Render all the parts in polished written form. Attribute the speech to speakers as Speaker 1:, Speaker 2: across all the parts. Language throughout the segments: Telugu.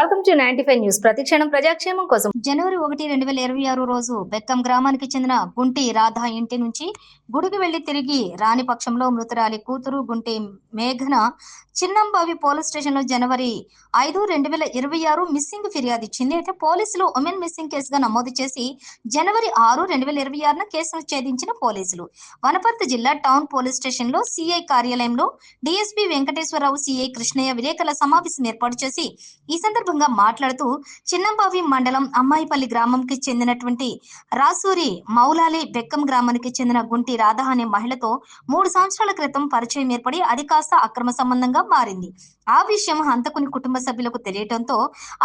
Speaker 1: Welcome to 95 news. ప్రతిక్షణం ప్రజాక్షేమం కోసం.
Speaker 2: జనవరి 1, 2026 రోజు బెక్కం గ్రామానికి చెందిన గుంటి రాధ ఇంటి నుంచి గుడికి వెళ్లి తిరిగి రాని పక్షంలో మృతురాలి కూతురు గుంటి మేఘన చిన్నంబావి పోలీస్ స్టేషన్ లో జనవరి 5, 2026 మిస్సింగ్ ఫిర్యాదు ఇచ్చింది. అయితే పోలీసులు ఉమెన్ మిస్సింగ్ కేసుగా నమోదు చేసి జనవరి 6, 2026 కేసును ఛేదించిన పోలీసులు వనపర్తి జిల్లా టౌన్ పోలీస్ స్టేషన్ లో సిఐ కార్యాలయంలో డిఎస్పీ వెంకటేశ్వరరావు, సిఐ కృష్ణయ్య విలేకరుల సమావేశం ఏర్పాటు చేసి ఈ సందర్భంగా మాట్లాడుతూ చిన్నంబావి మండలం అమ్మాయిపల్లి గ్రామంకి చెందినటువంటి రాసూరి మౌలాలి బెక్కం గ్రామానికి చెందిన గుంటి రాధ అనే మహిళతో 3 సంవత్సరాల క్రితం పరిచయం ఏర్పడి అది కాస్త అక్రమ సంబంధంగా మారింది. ఆ విషయం హంతకుని కుటుంబ సభ్యులకు తెలియటంతో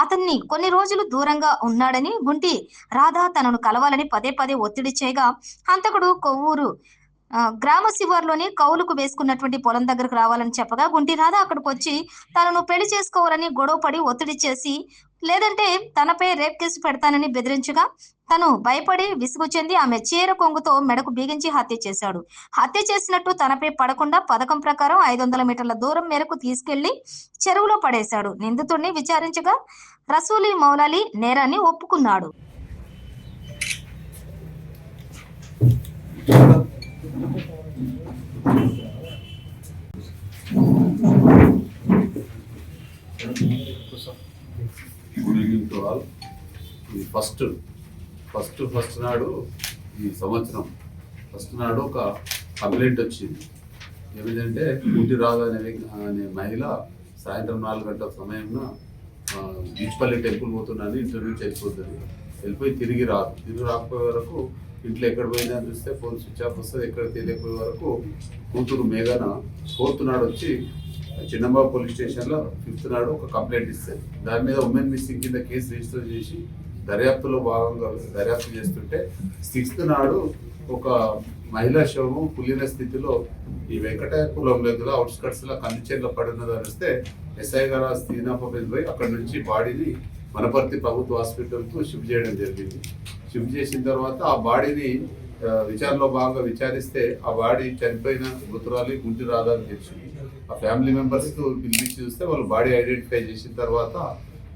Speaker 2: అతన్ని కొన్ని రోజులు దూరంగా ఉన్నాడని గుంటి రాధ తనను కలవాలని పదే పదే ఒత్తిడి చేయగా హంతకుడు కొవ్వూరు గ్రామ శివార్లోని కౌలుకు వేసుకున్నటువంటి పొలం దగ్గరకు రావాలని చెప్పగా గుంటి రాధ అక్కడికి వచ్చి తనను పెళ్లి చేసుకోవాలని గొడవపడి ఒత్తిడి చేసి లేదంటే తనపై రేప్ కేసు పెడతానని బెదిరించగా తను భయపడి విసుగు చెంది ఆమె చీర కొంగుతో మెడకు బిగించి హత్య చేశాడు. హత్య చేసినట్టు తనపై పడకుండా పథకం ప్రకారం 500 మీటర్ల దూరం మేరకు తీసుకెళ్లి చెరువులో పడేశాడు. నిందితుడిని విచారించగా రసూలి మౌలాలి నేరాన్ని ఒప్పుకున్నాడు.
Speaker 3: Good evening to all. ఈ ఫస్ట్ నాడు ఈ సంవత్సరం ఫస్ట్ నాడు ఒక కంప్లైంట్ వచ్చింది. ఏమిటంటే గుంటి రాధ అనే మహిళ సాయంత్రం 4 గంటల సమయంలో బీచ్పల్లి టెంపుల్ పోతున్నాను, ఇంటి నుంచి వెళ్ళిపోయి తిరిగి రాకపోయే వరకు ఇంట్లో ఎక్కడ పోయినా చూస్తే ఫోన్ స్విచ్ ఆఫ్ వస్తుంది. ఎక్కడ తెలియకపోయే వరకు కూతురు మేఘన 4th నాడు వచ్చి చిన్నంబాబు పోలీస్ స్టేషన్లో 5th నాడు ఒక కంప్లైంట్ ఇస్తుంది. దాని మీద ఉమెన్ మిస్సింగ్ కింద కేసు రిజిస్టర్ చేసి దర్యాప్తులో భాగంగా దర్యాప్తు చేస్తుంటే 6th నాడు ఒక మహిళా శవము కులిన స్థితిలో ఈ వెంకటాయపురం లెగ్గులో అవుట్స్కట్స్లో కందిచేర్లో పడినది అనిస్తే ఎస్ఐ గారు స్థితినాపై అక్కడ నుంచి బాడీని వనపర్తి ప్రభుత్వ హాస్పిటల్కు షిఫ్ట్ చేయడం జరిగింది. షిఫ్ట్ చేసిన తర్వాత ఆ బాడీని విచారణలో భాగంగా విచారిస్తే ఆ బాడీ చనిపోయిన మృతురాలి గుంటి రాధ అని తెలిసింది. ఆ ఫ్యామిలీ మెంబర్స్ పిలిపించి చూస్తే వాళ్ళు బాడీ ఐడెంటిఫై చేసిన తర్వాత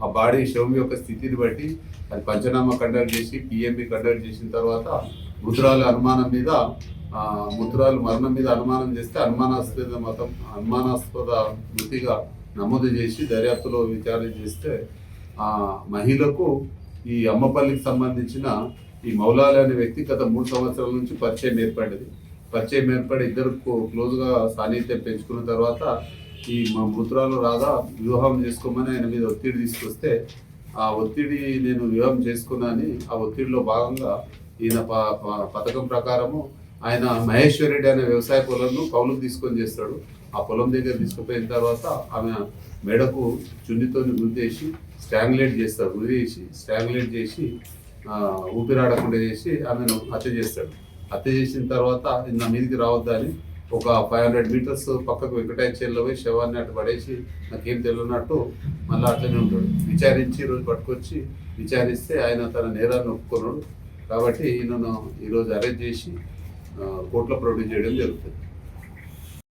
Speaker 3: ఆ బాడీ శవం యొక్క స్థితిని బట్టి అది పంచనామా కండక్ట్ చేసి పిఎంబి కండక్ట్ చేసిన తర్వాత మృతురాలు మరణం మీద అనుమానం చేస్తే అనుమానాస్పద మృతిగా నమోదు చేసి దర్యాప్తులో విచారణ చేస్తే ఆ మహిళకు ఈ అమ్మపల్లికి సంబంధించిన ఈ మౌలాలి అనే వ్యక్తి గత 3 సంవత్సరాల నుంచి పరిచయం ఏర్పడి ఇద్దరు క్లోజ్గా సాన్నిధ్యం పెంచుకున్న తర్వాత ఈ మృతురాలు రాధా వివాహం చేసుకోమని ఆయన మీద ఒత్తిడి తీసుకొస్తే ఆ ఒత్తిడి నేను వివాహం చేసుకున్నాని ఆ ఒత్తిడిలో భాగంగా ఈయన పథకం ప్రకారము ఆయన మహేశ్వర్ రెడ్డి అనే వ్యవసాయ పొలంను కౌలుకు తీసుకొని చేస్తాడు. ఆ పొలం దగ్గర తీసుకుపోయిన తర్వాత ఆమె మెడకు చున్నితో గుద్దేసి స్ట్రాంగులేట్ చేసి ఊపిరాడకుండా చేసి ఆమెను హత్య చేస్తాడు. హత్య చేసిన తర్వాత నా మీదికి రావద్దని ఒక 500 మీటర్స్ పక్కకు వెంకటాచలంలో పోయి శవాన్ని అటు పడేసి నాకేం తెలియనట్టు మళ్ళీ అట్లనే ఉంటాడు. విచారించి ఈరోజు పట్టుకొచ్చి విచారిస్తే ఆయన తన నేరాన్ని ఒప్పుకున్నాడు. కాబట్టి ఈయనను ఈరోజు అరెస్ట్ చేసి కోర్టులో ప్రొడ్యూస్ చేయడం జరుగుతుంది.